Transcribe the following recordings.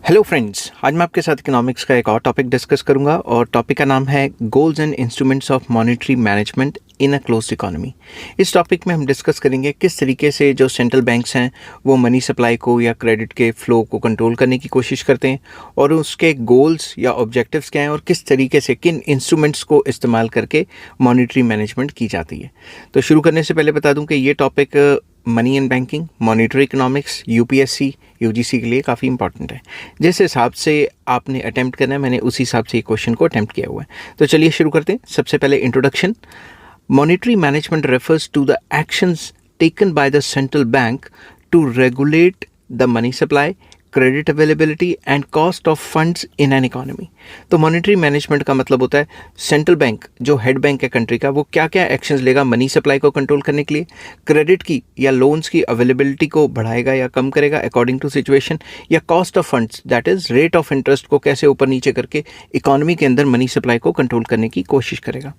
Hello friends, आज मैं आपके साथ इकोनॉमिक्स का एक और टॉपिक डिस्कस करूंगा और टॉपिक का नाम है goals and instruments of monetary management in a closed economy. इस टॉपिक में हम डिस्कस करेंगे किस तरीके से जो सेंट्रल बैंक्स हैं वो मनी सप्लाई को या क्रेडिट के फ्लो को कंट्रोल करने की कोशिश करते हैं और उसके गोल्स या ऑब्जेक्टिव्स क्या हैं और किस तरीके से किन इंस्ट्रूमेंट्स को इस्तेमाल करके मॉनेटरी मैनेजमेंट की जाती है। तो शुरू करने से पहले बता दूं कि ये topic money and banking, monetary economics, UPSC, UGC के लिए काफ़ी इंपॉर्टेंट है। जिस हिसाब से आपने अटैम्प्ट करना है मैंने उसी हिसाब से ये क्वेश्चन को अटैम्प्ट किया हुआ है। तो चलिए शुरू करते हैं। सबसे पहले introduction. Monetary management refers to the actions taken by the central bank to regulate the money supply, credit availability and cost of funds in an economy. तो मॉनेटरी मैनेजमेंट का मतलब होता है सेंट्रल बैंक जो हेड बैंक है country का, वो क्या क्या एक्शंस लेगा मनी सप्लाई को कंट्रोल करने के लिए, क्रेडिट की या लोन्स की अवेलेबिलिटी को बढ़ाएगा या कम करेगा अकॉर्डिंग टू सिचुएशन, या cost of funds that is rate of interest को कैसे ऊपर नीचे करके इकोनॉमी के अंदर मनी सप्लाई को कंट्रोल करने की कोशिश करेगा।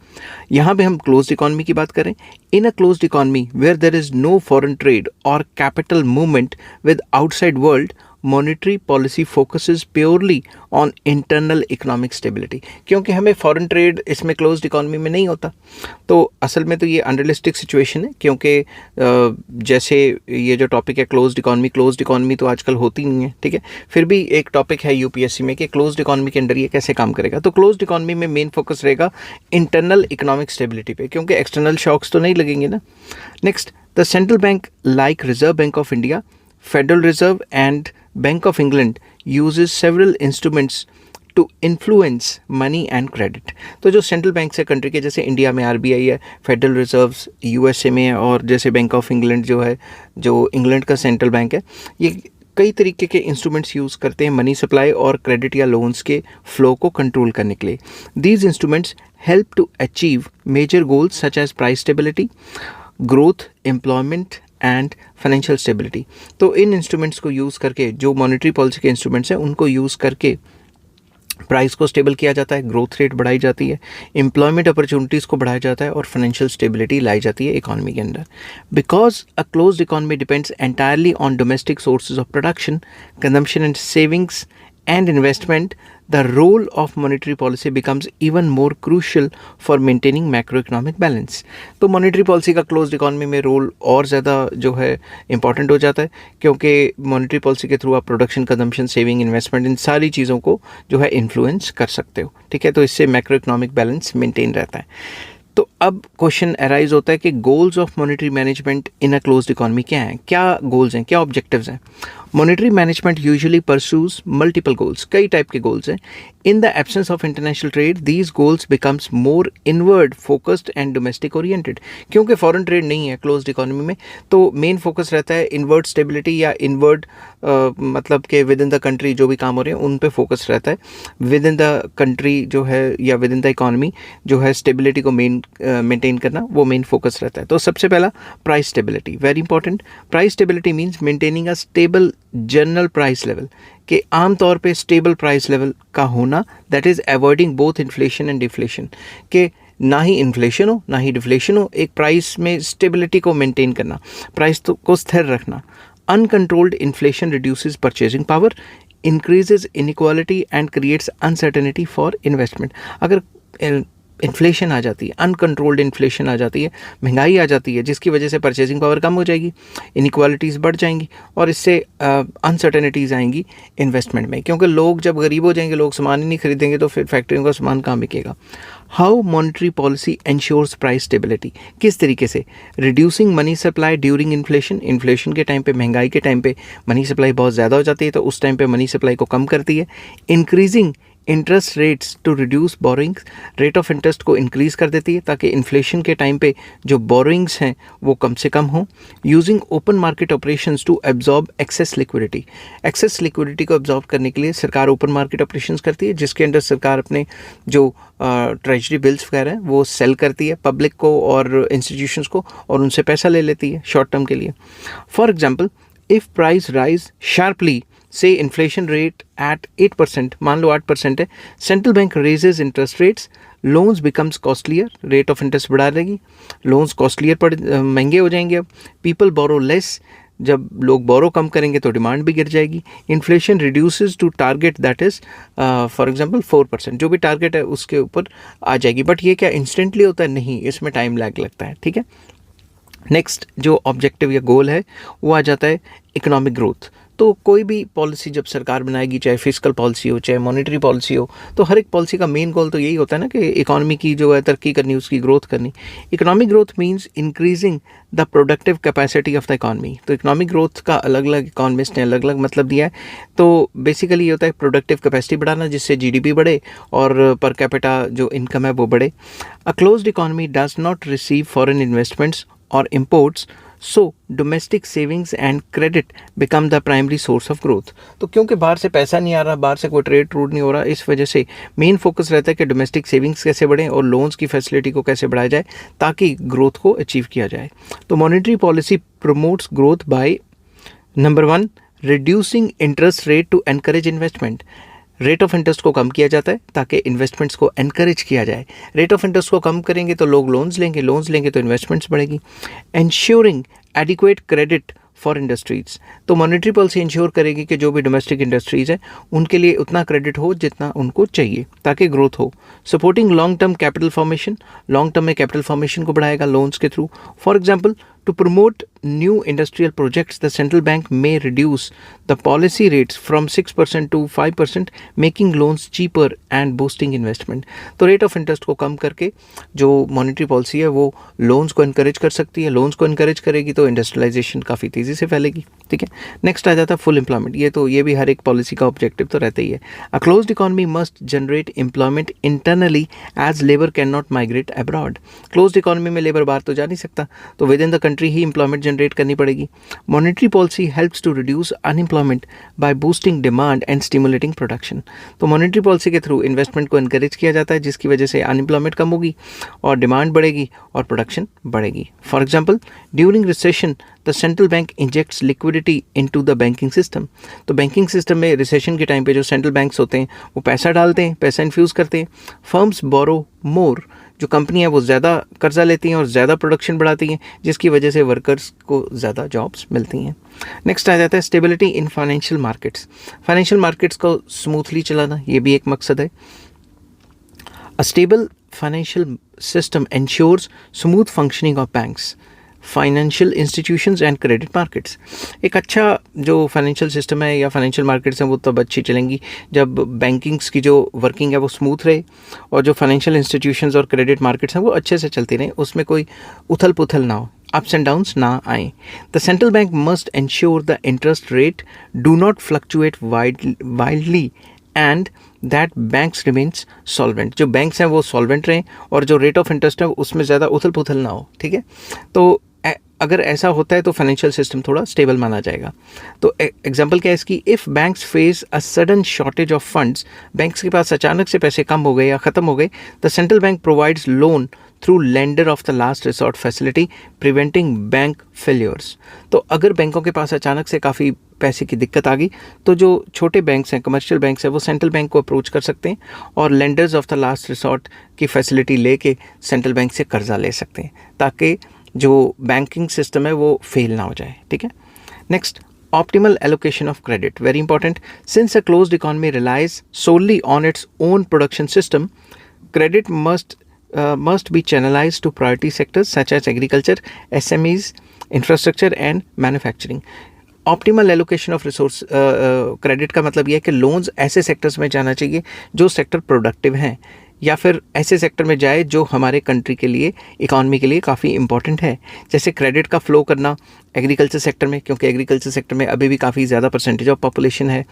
यहाँ पे हम क्लोज्ड इकोनॉमी की बात करें। In a closed economy where there is no foreign trade और capital movement with outside world, monetary policy focuses purely on internal economic stability. क्योंकि हमें फॉरेन ट्रेड इसमें क्लोज्ड इकोनॉमी में नहीं होता, तो असल में तो ये अनरियलिस्टिक सिचुएशन है। क्योंकि जैसे ये जो टॉपिक है क्लोज्ड इकोनॉमी तो आजकल होती नहीं है, ठीक है। फिर भी एक टॉपिक है यूपीएससी में कि क्लोज्ड इकोनॉमी के अंदर ये कैसे काम करेगा। तो क्लोज्ड इकोनॉमी में मेन फोकस रहेगा इंटरनल इकोनॉमिक स्टेबिलिटी पे, क्योंकि एक्सटर्नल शॉक्स तो नहीं लगेंगे ना। Next, the central bank like reserve bank of India, Federal Reserve and Bank of England uses several instruments to influence money and credit। तो जो सेंट्रल बैंक है कंट्री के, जैसे इंडिया में आरबीआई है, फेडरल रिजर्व्स यूएसए में है, और जैसे बैंक ऑफ इंग्लैंड जो है, जो इंग्लैंड का सेंट्रल बैंक है, ये कई तरीके के इंस्ट्रूमेंट्स यूज़ करते हैं मनी सप्लाई और क्रेडिट या लोन्स के फ्लो को कंट्रोल करने के लिए। These instruments help to achieve major goals such as price stability, growth, employment and financial stability. तो इन इंस्ट्रूमेंट्स को यूज़ करके, जो मॉनेटरी पॉलिसी के इंस्ट्रूमेंट्स हैं उनको यूज़ करके प्राइस को स्टेबल किया जाता है, ग्रोथ रेट बढ़ाई जाती है, एम्प्लॉयमेंट अपॉर्चुनिटीज़ को बढ़ाया जाता है और फाइनेंशियल स्टेबिलिटी लाई जाती है इकोनॉमी के अंदर। Because a closed economy depends entirely on domestic sources of production, consumption and savings and investment, the role of monetary policy becomes even more crucial for maintaining macroeconomic balance। तो monetary policy का closed economy में role और ज़्यादा जो है important हो जाता है, क्योंकि मॉनेटरी पॉलिसी के थ्रू आप प्रोडक्शन, कंजम्पशन, सेविंग, इन्वेस्टमेंट, इन सारी चीज़ों को जो है इन्फ्लुएंस कर सकते हो, ठीक है। तो इससे मैक्रो इकोनॉमिक बैलेंस मेंटेन रहता है। तो अब क्वेश्चन अराइज होता है कि goals of monetary management in a closed economy क्या हैं, क्या गोल्स हैं, क्या ऑब्जेक्टिव्स हैं। Monetary management usually pursues multiple goals, कई टाइप के गोल्स हैं। In the absence of international trade these goals becomes more inward focused and domestic oriented. क्योंकि फॉरेन ट्रेड नहीं है क्लोज्ड इकोनॉमी में, तो मेन फोकस रहता है इनवर्ड स्टेबिलिटी या इनवर्ड मतलब कि विद इन द कंट्री जो भी काम हो रहे हैं उन पे फोकस रहता है। विद इन द कंट्री जो है या विद इन द इकोनॉमी जो है स्टेबिलिटी को मेंटेन करना, वो मेन फोकस रहता है। तो सबसे पहला price stability, very important. Price stability means maintaining a stable general price level, कि आमतौर पे स्टेबल प्राइस लेवल का होना, that is avoiding both inflation and deflation, कि ना ही इन्फ्लेशन हो ना ही डिफ्लेशन हो, एक प्राइस में स्टेबिलिटी को मेंटेन करना, प्राइस को स्थिर रखना। Uncontrolled inflation reduces purchasing power, increases inequality and creates uncertainty for investment. अगर इन्फ्लेशन आ जाती है, अनकंट्रोल्ड इन्फ्लेशन आ जाती है, महंगाई आ जाती है, जिसकी वजह से परचेजिंग पावर कम हो जाएगी, इनइक्वालिटीज़ बढ़ जाएंगी और इससे अनसर्टेनिटीज़ आएंगी इन्वेस्टमेंट में। क्योंकि लोग जब गरीब हो जाएंगे, लोग सामान ही नहीं खरीदेंगे, तो फिर फैक्ट्रियों का सामान कहाँ बिकेगा। How monetary policy ensures price stability, किस तरीके से, reducing money supply during inflation, inflation के टाइम पे, महंगाई के टाइम पे मनी सप्लाई बहुत ज़्यादा हो जाती है, तो उस टाइम पे मनी सप्लाई को कम करती है। Increasing interest rates to reduce borrowings, rate of interest को इंक्रीज़ कर देती है ताकि इन्फ्लेशन के टाइम पे जो बोरोइंग्स हैं वो कम से कम हों। Using open market operations to absorb excess liquidity, excess liquidity को एब्जॉर्ब करने के लिए सरकार ओपन मार्केट ऑपरेशंस करती है, जिसके अंदर सरकार अपने जो ट्रेजरी बिल्स वगैरह हैं वो सेल करती है पब्लिक को और इंस्टीट्यूशंस को, और उनसे पैसा ले लेती है शॉर्ट टर्म के लिए। For example, if price rise sharply, से इन्फ्लेशन रेट एट 8%, मान लो 8% है, central bank raises interest rates, loans becomes costlier, rate of interest बढ़ा देगी, लोन्स कॉस्टलियर महंगे हो जाएंगे। अब पीपल बोरो लेस, जब लोग बोरो कम करेंगे तो डिमांड भी गिर जाएगी। Inflation reduces to target that is for example 4%, जो भी टारगेट है उसके ऊपर आ जाएगी। बट ये क्या इंस्टेंटली होता है? नहीं, इसमें टाइम लैग लगता है, ठीक है। नेक्स्ट जो ऑब्जेक्टिव या गोल है वो आ जाता है इकोनॉमिक ग्रोथ। तो कोई भी पॉलिसी जब सरकार बनाएगी, चाहे फिस्कल पॉलिसी हो, चाहे मॉनेटरी पॉलिसी हो, तो हर एक पॉलिसी का मेन गोल तो यही होता है ना कि इकोनॉमी की जो है तरक्की करनी, उसकी ग्रोथ करनी। Economic growth means increasing the productive capacity of the economy. तो इकोनॉमिक ग्रोथ का अलग अलग इकोनॉमिस्ट ने अलग अलग मतलब दिया है। तो बेसिकली ये होता है प्रोडक्टिव कैपेसिटी बढ़ाना, जिससे जीडीपी बढ़े और पर कैपिटा जो इनकम है वो बढ़े। अ closed economy does not receive foreign investments और imports, so domestic savings and credit become the primary source of growth। तो क्योंकि बाहर से पैसा नहीं आ रहा, बाहर से कोई ट्रेड रूट नहीं हो रहा, इस वजह से मेन फोकस रहता है कि डोमेस्टिक सेविंग्स कैसे बढ़ें और लोन्स की फैसिलिटी को कैसे बढ़ाया जाए ताकि ग्रोथ को अचीव किया जाए। तो monetary policy promotes growth by number 1 reducing interest rate to encourage investment. Rate of interest को कम किया जाता है ताकि इन्वेस्टमेंट्स को एनकरेज किया जाए। रेट ऑफ इंटरेस्ट को कम करेंगे तो लोग लोन्स लेंगे तो इन्वेस्टमेंट्स बढ़ेगी। Ensuring adequate credit for industries. तो मॉनेटरी पॉलिसी इंश्योर करेगी कि जो भी डोमेस्टिक इंडस्ट्रीज है उनके लिए उतना क्रेडिट हो जितना उनको चाहिए ताकि ग्रोथ हो। Supporting long term capital formation, long term में कैपिटल फॉर्मेशन को बढ़ाएगा लोन्स के through. For example, to promote new industrial projects, the central bank may reduce the policy rates from 6% to 5%, making loans cheaper and boosting investment। तो rate of interest को कम करके जो monetary policy है वो loans को encourage कर सकती है। लोन्स को इनकरेज करेगी तो इंडस्ट्रियलाइजेशन काफ़ी तेज़ी से फैलेगी, ठीक है। नेक्स्ट आ जाता है फुल एम्प्लॉयमेंट। ये भी हर एक पॉलिसी का ऑब्जेक्टिव तो रहता ही है। A closed economy must generate employment internally as labour cannot migrate abroad. Closed economy में लेबर बाहर तो जा नहीं सकता, तो विद इन द कंट्री ही एम्प्लॉयमेंट जनरेट करनी पड़ेगी। Monetary policy helps to reduce unemployment by boosting demand and stimulating production. तो मॉनेटरी पॉलिसी के थ्रू इन्वेस्टमेंट को एनकरेज किया जाता है, जिसकी वजह से अनएम्प्लॉयमेंट कम होगी और डिमांड बढ़ेगी और प्रोडक्शन बढ़ेगी। For example, during recession the central bank injects liquidity into the banking system. तो बैंकिंग सिस्टम में रिसेशन के टाइम पे जो सेंट्रल बैंक्स होते हैं वो पैसा डालते हैं, पैसा इन्फ्यूज़ करते हैं। फर्म्स बोरो मोर, जो कंपनी है वो ज़्यादा कर्जा लेती हैं और ज़्यादा प्रोडक्शन बढ़ाती हैं, जिसकी वजह से वर्कर्स को ज़्यादा जॉब्स मिलती हैं। नेक्स्ट आ जाता है stability in financial markets. Financial markets को स्मूथली चलाना, ये भी एक मकसद है। A stable financial system ensures smooth functioning of banks, financial institutions and credit markets. एक अच्छा जो फाइनेंशियल सिस्टम है या फाइनेंशियल मार्केट्स हैं वो तब अच्छी चलेंगी जब बैंकिंग्स की जो वर्किंग है वो स्मूथ रहे और जो फाइनेंशियल इंस्टीट्यूशंस और क्रेडिट मार्केट्स हैं वो अच्छे से चलती रहें, उसमें कोई उथल पुथल ना हो, अप्स एंड डाउन्स ना आए। The central bank must ensure the interest rate do not fluctuate wildly and that banks remains solvent. जो बैंक्स हैं वो सॉल्वेंट रहें और जो रेट ऑफ इंटरेस्ट है उसमें ज़्यादा उथल पुथल ना हो, ठीक है। तो अगर ऐसा होता है तो फाइनेंशियल सिस्टम थोड़ा स्टेबल माना जाएगा। तो एग्जांपल क्या है इसकी, if banks face a sudden shortage of funds, banks के पास अचानक से पैसे कम हो गए या ख़त्म हो गए, the central bank provides loan through lender of the last resort facility preventing bank failures. तो अगर बैंकों के पास अचानक से काफ़ी पैसे की दिक्कत आ गई तो जो छोटे बैंक्स हैं, कमर्शियल बैंक्स हैं, वो सेंट्रल बैंक को अप्रोच कर सकते हैं और lenders of the last resort की फैसिलिटी लेके सेंट्रल बैंक से कर्जा ले सकते हैं ताकि जो बैंकिंग सिस्टम है वो फेल ना हो जाए, ठीक है। Next, optimal allocation of credit, very important. Since a closed economy relies solely on its own production system, credit must be channelized to priority sectors such as agriculture, SMEs, infrastructure and manufacturing। Optimal allocation of resource credit का मतलब यह है कि loans ऐसे sectors में जाना चाहिए जो सेक्टर प्रोडक्टिव हैं या फिर ऐसे सेक्टर में जाए जो हमारे कंट्री के लिए, इकॉनमी के लिए काफ़ी इंपॉर्टेंट है। जैसे क्रेडिट का फ्लो करना एग्रीकल्चर सेक्टर में, क्योंकि एग्रीकल्चर सेक्टर में अभी भी काफ़ी ज़्यादा परसेंटेज ऑफ पॉपुलेशन है,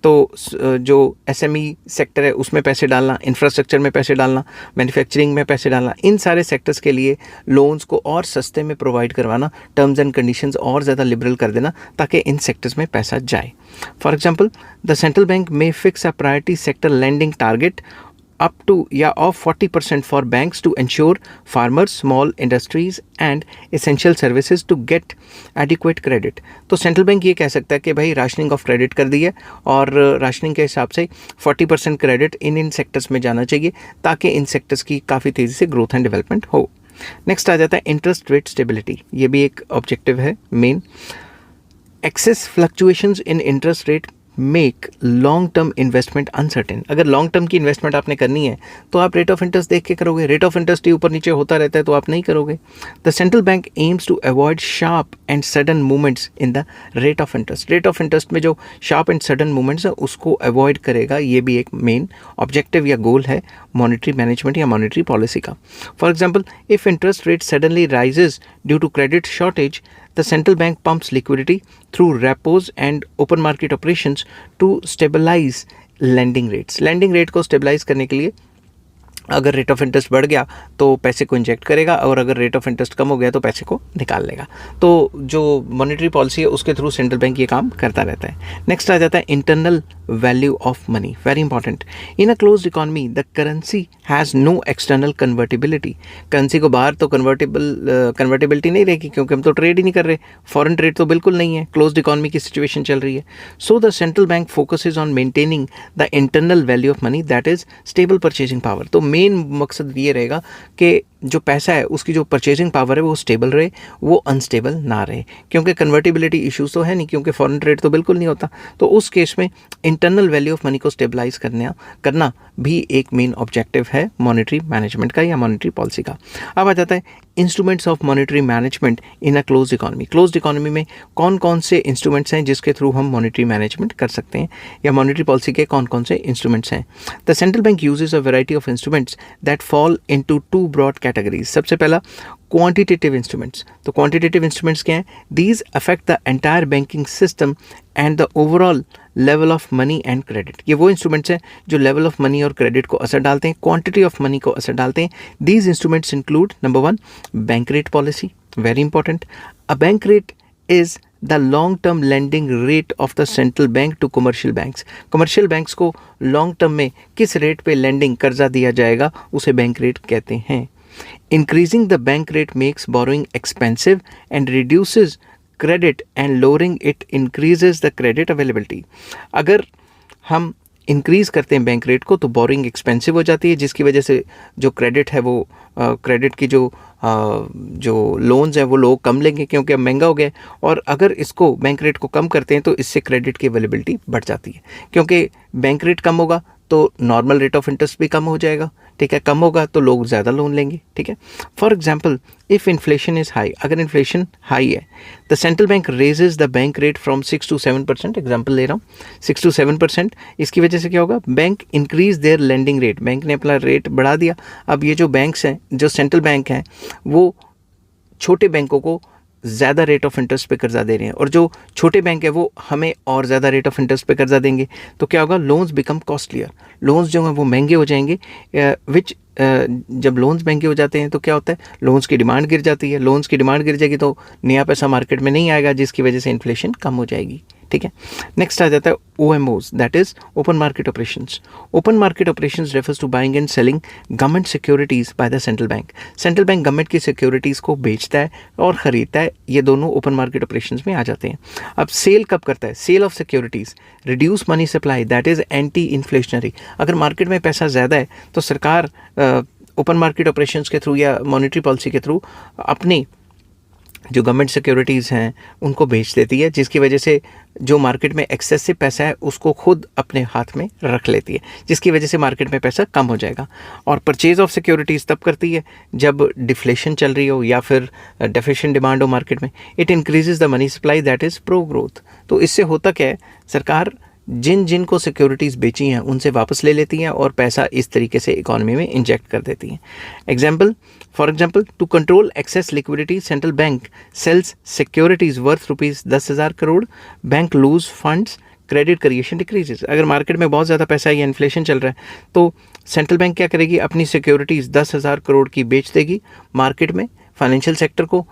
तो जो SME सेक्टर है उसमें पैसे डालना, इंफ्रास्ट्रक्चर में पैसे डालना, मैन्युफैक्चरिंग में पैसे डालना, इन सारे सेक्टर्स के लिए लोन्स को और सस्ते में प्रोवाइड करवाना, टर्म्स एंड कंडीशंस और ज़्यादा लिबरल कर देना ताकि इन सेक्टर्स में पैसा जाए। For example, the central bank में fix a priority sector lending target up to of 40% for banks to ensure farmers, small industries and essential services to get adequate credit। तो सेंट्रल बैंक ये कह सकता है कि भाई राशनिंग ऑफ क्रेडिट कर दी है और राशनिंग के हिसाब से 40% क्रेडिट इन सेक्टर्स में जाना चाहिए ताकि इन सेक्टर्स की काफ़ी तेज़ी से ग्रोथ एंड डेवलपमेंट हो। नेक्स्ट आ जाता है इंटरेस्ट रेट स्टेबिलिटी, ये भी एक ऑब्जेक्टिव है main. Excess fluctuations in interest rate make long term investment uncertain. अगर लॉन्ग टर्म की इन्वेस्टमेंट आपने करनी है तो आप रेट ऑफ इंटरेस्ट देख के करोगे, रेट ऑफ इंटरेस्ट ही ऊपर नीचे होता रहता है तो आप नहीं करोगे। The central bank aims to avoid sharp and sudden movements in the rate of interest. Rate of interest में जो शार्प एंड सडन मूवमेंट्स है उसको अवॉइड करेगा, ये भी एक मेन ऑब्जेक्टिव या गोल है मॉनेटरी मैनेजमेंट या मॉनेटरी पॉलिसी का। For example, if interest rate suddenly rises due to credit shortage, the central bank pumps liquidity through repos and open market operations to stabilize lending rates. Lending rate को stabilize करने के लिए अगर rate of interest बढ़ गया तो पैसे को इंजेक्ट करेगा और अगर रेट ऑफ इंटरेस्ट कम हो गया तो पैसे को निकाल लेगा। तो जो मॉनेटरी पॉलिसी है उसके थ्रू सेंट्रल बैंक ये काम करता रहता है। नेक्स्ट आ जाता है internal value of money, very important. In a closed economy the currency has no external convertibility. Currency को बाहर तो कन्वर्टिबिलिटी नहीं रहेगी क्योंकि हम तो ट्रेड ही नहीं कर रहे, फॉरेन ट्रेड तो बिल्कुल नहीं है, क्लोज्ड इकोनॉमी की सिचुएशन चल रही है। So the central bank focuses on maintaining the internal value of money, that is stable purchasing power. तो मेन मकसद ये रहेगा कि जो पैसा है उसकी जो परचेजिंग पावर है वो स्टेबल रहे, वो अनस्टेबल ना रहे, क्योंकि कन्वर्टिबिलिटी इश्यूज तो है नहीं, क्योंकि फॉरेन ट्रेड तो बिल्कुल नहीं होता। तो उस केस में इंटरनल वैल्यू ऑफ मनी को स्टेबलाइज करना भी एक मेन ऑब्जेक्टिव है मॉनेटरी मैनेजमेंट का या मॉनेटरी पॉलिसी का। अब आ जाता है instruments of monetary management in a close economy. Close economy में कौन कौन से इंस्ट्रूमेंट्स हैं जिसके थ्रू हम मॉनेटरी मैनेजमेंट कर सकते हैं या मॉनेटरी पॉलिसी के कौन कौन से इंस्ट्रूमेंट्स हैं। The central bank uses a variety of instruments that fall into two broad categories. सबसे पहला क्वांटिटेटिव इंस्ट्रूमेंट्स। तो क्वांटिटेटिव इंस्ट्रूमेंट्स क्या हैं? These affect the entire banking system and the overall level of money and credit. ये वो instruments हैं जो level of money और क्रेडिट को असर डालते हैं, क्वांटिटी ऑफ मनी को असर डालते हैं। These instruments include number 1 bank rate policy, very important. A bank rate is the long term lending rate of the central bank to commercial banks. Commercial banks को long term में किस rate पे lending कर्जा दिया जाएगा उसे bank rate कहते हैं। Increasing the bank rate makes borrowing expensive and reduces credit and lowering it increases the credit availability. अगर हम इंक्रीज़ करते हैं बैंक रेट को तो बोरिंग एक्सपेंसिव हो जाती है, जिसकी वजह से जो क्रेडिट है वो क्रेडिट की जो लोन्स हैं वो लोग कम लेंगे क्योंकि अब महंगा हो गया। और अगर इसको बैंक रेट को कम करते हैं तो इससे क्रेडिट की अवेलेबिलिटी बढ़ जाती है, क्योंकि बैंक रेट कम होगा तो नॉर्मल रेट ऑफ इंटरेस्ट भी कम हो जाएगा, ठीक है। कम होगा तो लोग ज़्यादा लोन लेंगे, ठीक है। For example, if inflation is high, अगर इन्फ्लेशन हाई है the central bank raises the bank rate from 6 to 7%। Example ले रहा हूँ, 6 to 7%। इसकी वजह से क्या होगा? Bank increase their lending rate, bank ने अपना रेट बढ़ा दिया। अब ये जो बैंक्स हैं, जो सेंट्रल बैंक हैं, वो छोटे बैंकों को ज़्यादा रेट ऑफ इंटरेस्ट पे कर्जा दे रहे हैं और जो छोटे बैंक है वो हमें और ज़्यादा रेट ऑफ इंटरेस्ट पे कर्जा देंगे। तो क्या होगा? लोन्स बिकम कॉस्टलियर, लोन्स जो हैं वो महंगे हो जाएंगे। जब लोन्स महंगे हो जाते हैं तो क्या होता है? लोन्स की डिमांड गिर जाती है। लोन्स की डिमांड गिर जाएगी तो नया पैसा मार्केट में नहीं आएगा, जिसकी वजह से इन्फ्लेशन कम हो जाएगी, ठीक है। नेक्स्ट आ जाता है OMOs, that is open market operations. Open market operations refers to buying and selling government securities by the central bank. Central bank government की सिक्योरिटीज को बेचता है और खरीदता है, ये दोनों ओपन मार्केट ऑपरेशंस में आ जाते हैं। अब सेल कब करता है? Sale of securities reduce money supply, that is anti inflationary. अगर मार्केट में पैसा ज़्यादा है तो सरकार ओपन मार्केट ऑपरेशंस के थ्रू या मॉनेटरी पॉलिसी के थ्रू अपनी जो गवर्नमेंट सिक्योरिटीज़ हैं उनको बेच देती है, जिसकी वजह से जो मार्केट में एक्सेसिव पैसा है उसको खुद अपने हाथ में रख लेती है, जिसकी वजह से मार्केट में पैसा कम हो जाएगा। और परचेज ऑफ सिक्योरिटीज़ तब करती है जब डिफ्लेशन चल रही हो या फिर डेफिशिएंट डिमांड हो मार्केट में। It increases the money supply, that is pro growth. तो इससे होता क्या है? सरकार जिन को सिक्योरिटीज़ बेची हैं उनसे वापस ले लेती हैं और पैसा इस तरीके से इकोनॉमी में इंजेक्ट कर देती हैं। For example, to control excess liquidity central bank sells securities worth ₹10,000 crore, bank lose funds, credit creation decreases. अगर मार्केट में बहुत ज़्यादा पैसा है या इन्फ्लेशन चल रहा है तो सेंट्रल बैंक क्या करेगी? अपनी सिक्योरिटीज़ 10,000 करोड़ की बेच देगी मार्केट में, फाइनेंशियल सेक्टर को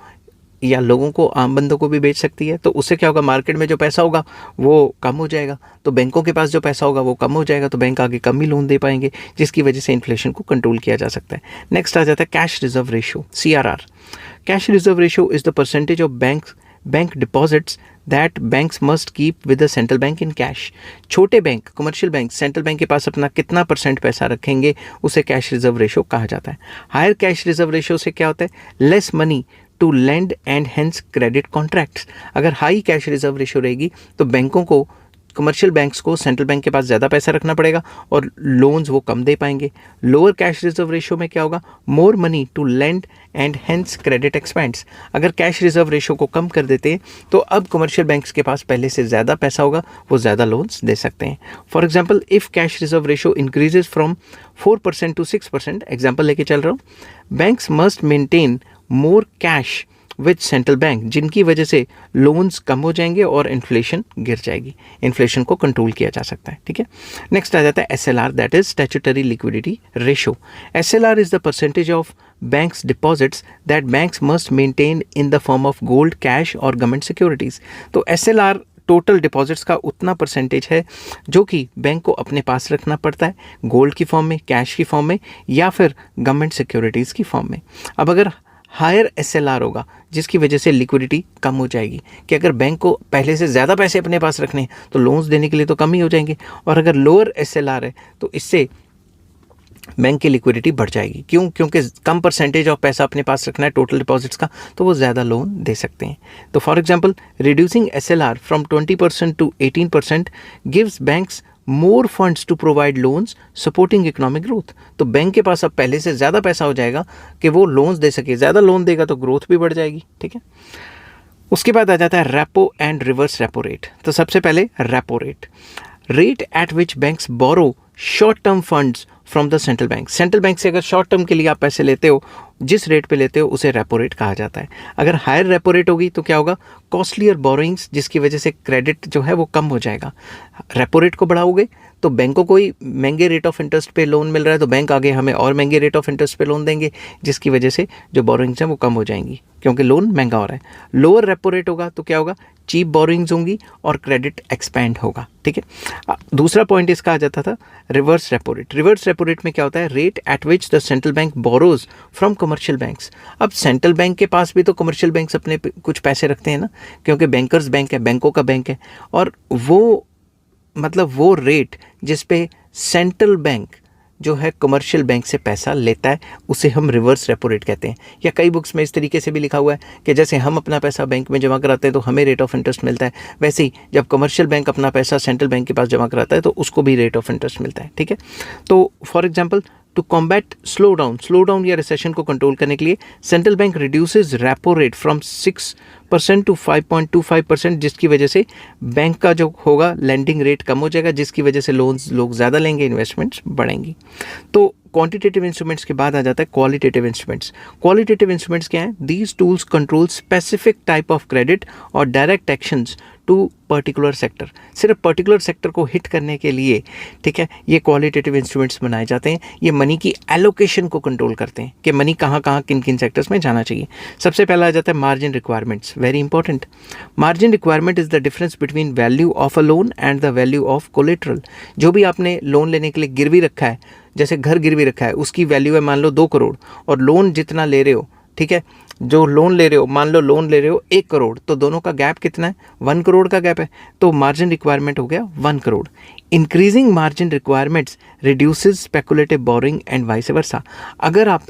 या लोगों को, आम बंदों को भी बेच सकती है। तो उससे क्या होगा? मार्केट में जो पैसा होगा वो कम हो जाएगा, तो बैंकों के पास जो पैसा होगा वो कम हो जाएगा, तो बैंक आगे कम ही लोन दे पाएंगे, जिसकी वजह से इन्फ्लेशन को कंट्रोल किया जा सकता है। नेक्स्ट आ जाता है cash reserve ratio, CRR। Cash reserve ratio is the percentage of bank deposits that banks must keep with the central bank in cash. छोटे bank, commercial bank central bank के पास अपना कितना % पैसा रखेंगे उसे कैश रिजर्व रेशियो कहा जाता है। हायर कैश रिजर्व रेशियो से क्या होता है? Less money to lend and hence credit contracts. अगर हाई कैश रिजर्व रेशियो रहेगी तो बैंकों को, कमर्शियल बैंक्स को सेंट्रल बैंक के पास ज़्यादा पैसा रखना पड़ेगा और लोन्स वो कम दे पाएंगे। लोअर कैश रिजर्व रेशियो में क्या होगा, more money to lend and hence credit expands. अगर कैश रिजर्व रेशियो को कम कर देते हैं तो अब कमर्शियल बैंक्स के पास पहले से ज़्यादा पैसा होगा, वो ज़्यादा लोन्स दे सकते हैं। For example, if cash reserve ratio increases from 4% to 6%, example लेके चल रहा हूँ, banks must maintain more cash with central bank, जिनकी वजह से लोन्स कम हो जाएंगे और इन्फ्लेशन गिर जाएगी। इन्फ्लेशन को कंट्रोल किया जा सकता है, ठीक है। नेक्स्ट आ जाता है SLR, that is statutory liquidity ratio. SLR is the percentage of banks deposits that banks must maintain in the form of gold, cash और गवर्नमेंट सिक्योरिटीज। तो SLR टोटल डिपॉजिट्स का उतना परसेंटेज है जो कि बैंक को अपने पास रखना पड़ता है, गोल्ड की फॉर्म में, कैश की फॉर्म में या फिर गवर्नमेंट सिक्योरिटीज़ की फॉर्म में। अब अगर हायर SLR होगा जिसकी वजह से लिक्विडिटी कम हो जाएगी, कि अगर बैंक को पहले से ज़्यादा पैसे अपने पास रखने हैं तो लोन्स देने के लिए तो कम ही हो जाएंगे, और अगर लोअर SLR है तो इससे बैंक की लिक्विडिटी बढ़ जाएगी। क्यों? क्योंकि कम परसेंटेज ऑफ पैसा अपने पास रखना है टोटल डिपॉजिट्स का, तो वो ज़्यादा लोन दे सकते हैं। तो for example, reducing SLR from 20% to 18% gives banks more funds to provide loans supporting economic growth. तो बैंक के पास अब पहले से ज़्यादा पैसा हो जाएगा कि वो लोन्स दे सके। ज़्यादा लोन देगा तो ग्रोथ भी बढ़ जाएगी, ठीक है। उसके बाद आ जाता है repo and reverse repo rate. तो सबसे पहले repo rate, rate at which banks borrow short term funds from the central bank. Central bank से अगर शॉर्ट टर्म के लिए आप पैसे लेते हो, जिस रेट पे लेते हो उसे रेपो रेट कहा जाता है। अगर हायर रेपो रेट होगी तो क्या होगा, कॉस्टलियर बोरोइंग्स, जिसकी वजह से क्रेडिट जो है वो कम हो जाएगा। रेपो रेट को बढ़ाओगे तो बैंकों को ही महंगे रेट ऑफ इंटरेस्ट पे लोन मिल रहा है, तो बैंक आगे हमें और महंगे रेट ऑफ इंटरेस्ट पे लोन देंगे, जिसकी वजह से जो बोरोइंग्स हैं वो कम हो जाएंगी क्योंकि लोन महंगा हो रहा है। लोअर रेपो रेट होगा तो क्या होगा, चीप बोरोइंग्स होंगी और क्रेडिट एक्सपैंड होगा, ठीक है। दूसरा पॉइंट इसका आ जाता था reverse repo rate. Reverse repo rate में क्या होता है, rate at which the central bank borrows from commercial banks. अब सेंट्रल बैंक के पास भी तो कमर्शियल बैंक्स अपने कुछ पैसे रखते हैं ना, क्योंकि बैंकर्स बैंक है, बैंकों का बैंक है, और वो मतलब वो रेट जिस पे सेंट्रल बैंक जो है कमर्शियल बैंक से पैसा लेता है उसे हम रिवर्स रेपो रेट कहते हैं। या कई बुक्स में इस तरीके से भी लिखा हुआ है कि जैसे हम अपना पैसा बैंक में जमा कराते हैं तो हमें रेट ऑफ इंटरेस्ट मिलता है, वैसे ही जब कमर्शियल बैंक अपना पैसा सेंट्रल बैंक के पास जमा कराता है तो उसको भी रेट ऑफ इंटरेस्ट मिलता है, ठीक है। तो for example, to combat slowdown या रिसेशन को कंट्रोल करने के लिए central bank reduces repo rate from 6% to 5.25%, जिसकी वजह से बैंक का जो होगा लेंडिंग रेट कम हो जाएगा, जिसकी वजह से लोन्स लोग ज़्यादा लेंगे, इन्वेस्टमेंट्स बढ़ेंगी। तो क्वांटिटेटिव इंस्ट्रूमेंट्स के बाद आ जाता है क्वालिटेटिव इंस्ट्रूमेंट्स। क्वालिटेटिव इंस्ट्रूमेंट्स क्या हैं, these tools control specific type of credit और direct actions to particular sector. सिर्फ पर्टिकुलर सेक्टर को हिट करने के लिए, ठीक है, ये क्वालिटेटिव इंस्ट्रूमेंट्स बनाए जाते हैं। ये मनी की एलोकेशन को कंट्रोल करते हैं कि मनी कहाँ कहाँ किन किन सेक्टर्स में जाना चाहिए। सबसे पहला आ जाता है margin requirements, very important. Margin requirement is the difference between value of a loan and the value of collateral. जो भी आपने लोन लेने के लिए गिरवी रखा है, जैसे घर गिरवी रखा है, उसकी वैल्यू है मान लो 2 करोड़, और लोन जितना ले रहे हो, ठीक है, जो लोन ले रहे हो, मान लो लोन ले रहे हो 1 करोड़, तो दोनों का गैप कितना है, 1 करोड़ का गैप है, तो मार्जिन रिक्वायरमेंट हो गया 1 crore. Increasing margin requirements reduces speculative boring and vice versa. अगर आप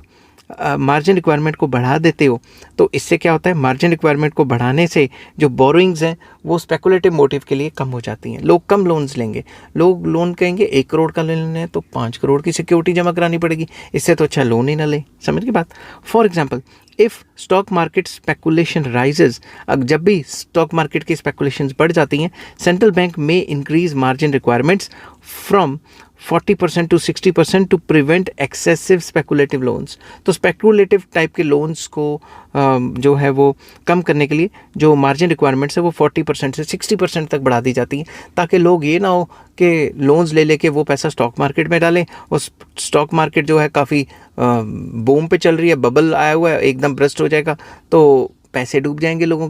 मार्जिन रिक्वायरमेंट को बढ़ा देते हो तो इससे क्या होता है, मार्जिन रिक्वायरमेंट को बढ़ाने से जो बोरोइंग्स हैं वो स्पेकुलेटिव मोटिव के लिए कम हो जाती हैं, लोग कम लोन्स लेंगे। लोग लोन कहेंगे 1 करोड़ का लेना है तो 5 करोड़ की सिक्योरिटी जमा करानी पड़ेगी, इससे तो अच्छा लोन ही ना ले। समझ की बात। For example, if stock market speculation rises, अब जब भी स्टॉक मार्केट की स्पेकुलेशंस बढ़ जाती हैं, central bank may increase margin requirements from 40% to 60% to prevent excessive speculative loans. तो स्पेकुलेटिव टाइप के लोन्स को जो है वो कम करने के लिए जो मार्जिन रिक्वायरमेंट्स है वो 40% से 60% तक बढ़ा दी जाती हैं, ताकि लोग ये ना हो कि लोन्स ले लेके वो पैसा स्टॉक मार्केट में डालें और स्टॉक मार्केट जो है काफ़ी बूम पे चल रही है, बबल आया हुआ है, एकदम ब्रस्ट हो जाएगा तो पैसे डूब जाएंगे लोगों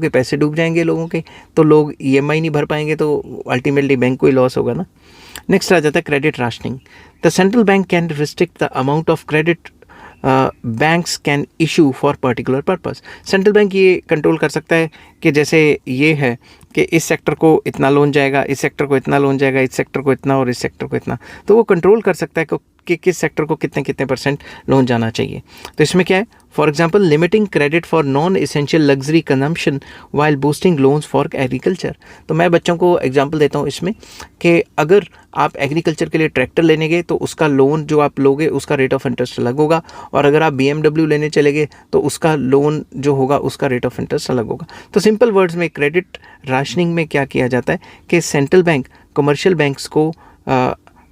के, तो लोग EMI नहीं भर पाएंगे, तो अल्टीमेटली बैंक को ही लॉस होगा ना। नेक्स्ट आ जाता है credit rationing. The central bank can restrict the amount of credit banks can issue for particular purpose. Central bank ये कंट्रोल कर सकता है कि जैसे ये है कि इस सेक्टर को इतना लोन जाएगा, इस सेक्टर को इतना लोन जाएगा, इस सेक्टर को इतना और इस सेक्टर को इतना, तो वो कंट्रोल कर सकता है कि किस सेक्टर को कितने कितने परसेंट लोन जाना चाहिए। तो इसमें क्या है, for example limiting credit for non essential luxury consumption while boosting loans for agriculture. तो मैं बच्चों को एग्जाम्पल देता हूँ इसमें कि अगर आप एग्रीकल्चर के लिए ट्रैक्टर लेने गए तो उसका लोन जो आप लोगे उसका रेट ऑफ इंटरेस्ट अलग होगा, और अगर आप BMW लेने चले गए तो उसका लोन जो होगा उसका रेट ऑफ इंटरेस्ट अलग होगा। तो सिंपल वर्ड्स में क्रेडिट राशनिंग में क्या किया जाता है कि सेंट्रल बैंक कमर्शियल बैंक्स को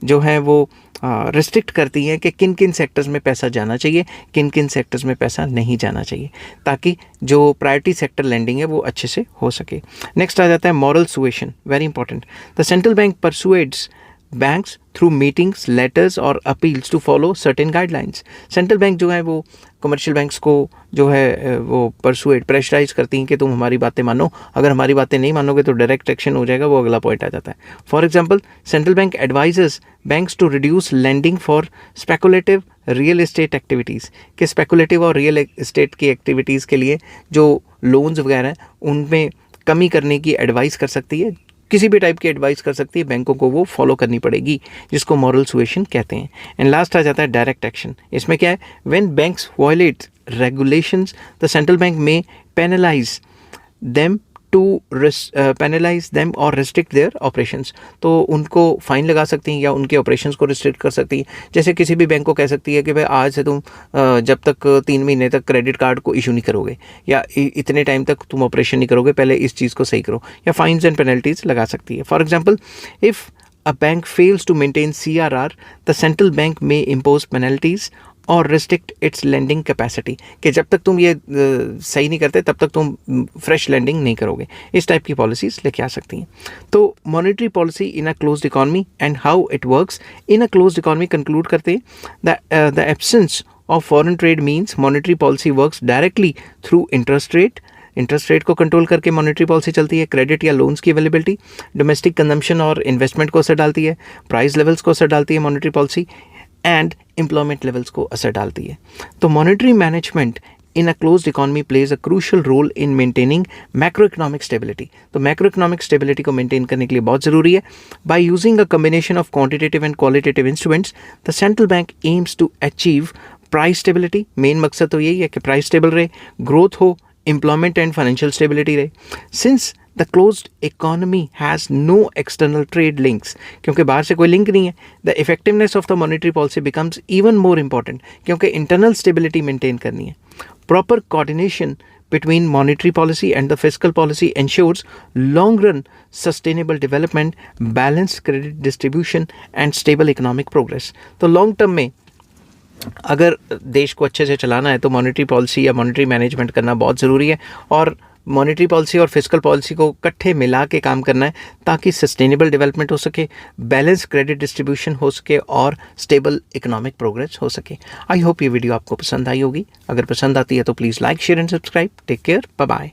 जो है वो रिस्ट्रिक्ट करती हैं कि किन किन सेक्टर्स में पैसा जाना चाहिए, किन किन सेक्टर्स में पैसा नहीं जाना चाहिए, ताकि जो प्रायोरिटी सेक्टर लैंडिंग है वो अच्छे से हो सके। नेक्स्ट आ जाता है moral suasion, very important. The central bank persuades banks through meetings, letters और appeals to follow certain guidelines. Central bank जो है वो कमर्शियल बैंक्स को जो है वो परसुएड प्रेशराइज करती हैं कि तुम हमारी बातें मानो, अगर हमारी बातें नहीं मानोगे तो डायरेक्ट एक्शन हो जाएगा, वो अगला पॉइंट आ जाता है। For example central bank advises banks to reduce lending for speculative real estate activities, कि स्पेकुलेटिव और रियल एस्टेट की एक्टिविटीज़ के लिए जो लोन्स वगैरह हैं उनमें कमी करने की एडवाइस कर सकती है, किसी भी टाइप की एडवाइस कर सकती है, बैंकों को वो फॉलो करनी पड़ेगी, जिसको मॉरल सुएशन कहते हैं। एंड लास्ट आ जाता है डायरेक्ट एक्शन। इसमें क्या है, when banks violate regulations the central bank may penalise them और रिस्ट्रिक्ट देयर ऑपरेशंस। तो उनको फाइन लगा सकती हैं या उनके ऑपरेशंस को रिस्ट्रिक्ट कर सकती हैं। जैसे किसी भी बैंक को कह सकती है कि भाई आज से तुम जब तक 3 महीने तक क्रेडिट कार्ड को इशू नहीं करोगे, या इतने टाइम तक तुम ऑपरेशन नहीं करोगे, पहले इस चीज़ को सही करो, या फाइन्स एंड पेनल्टीज लगा सकती है। For example if a bank fails to maintain CRR the central bank may impose penalties और रिस्ट्रिक्ट इट्स लेंडिंग कैपेसिटी, कि जब तक तुम ये सही नहीं करते तब तक तुम फ्रेश लेंडिंग नहीं करोगे। इस टाइप की पॉलिसीज़ लेके आ सकती हैं। तो monetary policy in a closed economy and how it works in a closed economy conclude करते हैं the absence of foreign trade means monetary policy works directly through interest rate को कंट्रोल करके monetary policy चलती है। Credit या loans की availability, domestic consumption और investment को असर डालती है। प्राइस लेवल्स को असर डालती है monetary policy, and employment levels को असर डालती है। तो monetary management in a closed economy plays a crucial role in maintaining macro economic stability. तो मैक्रो इकोनॉमिक स्टेबिलिटी को मेंटेन करने के लिए बहुत ज़रूरी है। By using a combination of quantitative and qualitative instruments the central bank aims to achieve price stability. Main मकसद तो यही है कि प्राइस स्टेबल रहे, ग्रोथ हो, एम्प्लॉयमेंट एंड फाइनेंशियल स्टेबिलिटी रहे। Since the closed economy has no external trade links, क्योंकि बाहर से कोई लिंक नहीं है, the effectiveness of the monetary policy becomes even more important, क्योंकि इंटरनल स्टेबिलिटी मेंटेन करनी है। Proper coordination between monetary policy and the fiscal policy ensures long run sustainable development, balanced credit distribution and stable economic progress. तो long term में अगर देश को अच्छे से चलाना है तो मॉनेटरी पॉलिसी या मॉनेटरी मैनेजमेंट करना बहुत ज़रूरी है, और मॉनेटरी पॉलिसी और फिस्कल पॉलिसी को इकट्ठे मिला के काम करना है ताकि सस्टेनेबल डेवलपमेंट हो सके, बैलेंस क्रेडिट डिस्ट्रीब्यूशन हो सके और स्टेबल इकोनॉमिक प्रोग्रेस हो सके। आई होप ये वीडियो आपको पसंद आई होगी। अगर पसंद आती है तो please like, share and subscribe. Take care, bye bye.